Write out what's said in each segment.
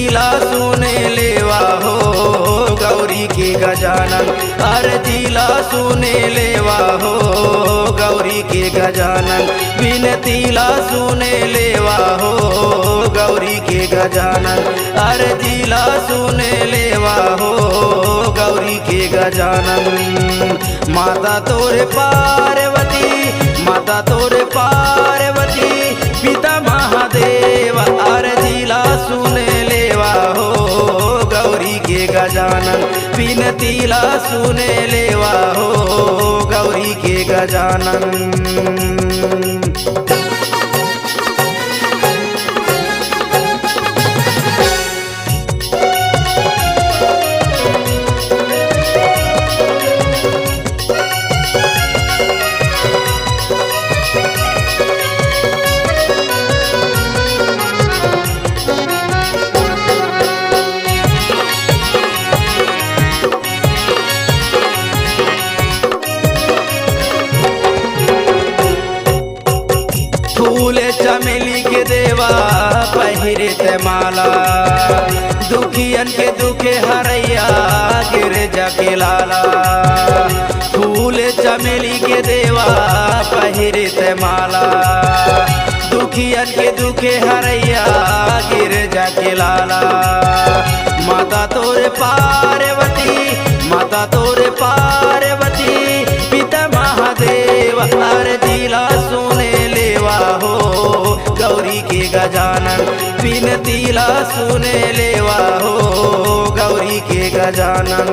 तिला सुने लेवा हो गौरी के गजानन। अरे तिला सुने लेवा हो गौरी के गजानन। बिन तिला सुने लेवा हो गौरी के गजानन। अरे तिला सुने लेवा हो गौरी के गजानन। माता तोरे पार्वती, माता तोरे पार्वती, पिता महादेव। अरे तिला सुने लेवा हो गौरी के गजानन। बिन तिला सुने लेवा हो गौरी के गजानन। फूले चमेली के देवा पहिरे ते माला। दुखियन के दुखे हरैया गिरजा के लाला। फूले चमेली के देवा पहिरे ते माला। दुखियन के दुखे हरैया गिरजा के लाला। माता तोरे पार्वती, माता तोरे पार्वती, पिता महादेव। अरे तिला सुने लेवा हो गौरी के गजानन। बिन तिला सुने लेवा हो गौरी के गजानन।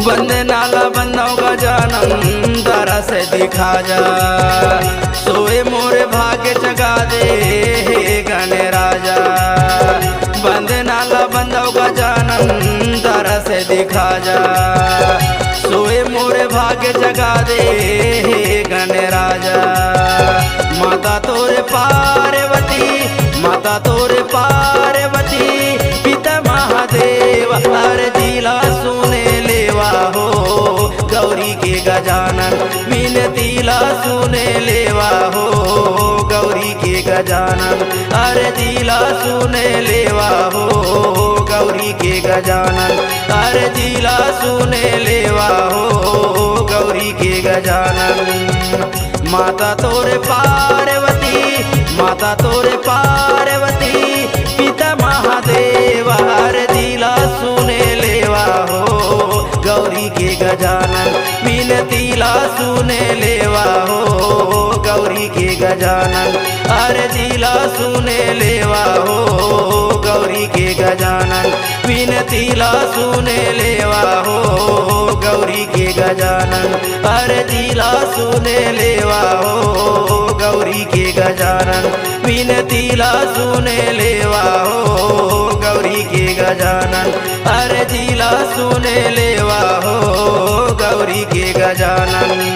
वंदनाला बंदौ गजानन दरा से दिखा जा। सोए मोरे भाग्य जगा दे हे गणराजा। वंदनाला बंदौ गजानन दरा से दिखा जा। सोए मोरे भाग्य जगा दे हे गणराजा। माता तोरे पार्वती, माता तोरे पार्वती, पिता महादेव। अरे तिला सुने लेवा हो गौरी के गजानन। बिन तिला सुने लेवा हो गौरी के गजानन। अरे तिला सुने लेवा हो गौरी के गजानन। अरे तिला सुने लेवा हो गौरी के गजानन। माता तोरे पार्वती, माता तोरे पार्वती, पिता महादेव। अरे तिला सुने लेवा हो गौरी के गजानन। बिन तिला सुने लेवा हो गौरी के गजानन। अरे तिला सुने लेवा हो गौरी के गजानन। बिन तिला सुने लेवा हो गौरी के गजानन। अरे तिला सुने लेवा हो गौरी के गजानन। बिन तिला सुने लेवा हो गौरी के गजानन। अरे तिला सुने लेवा हो गौरी के गजानन।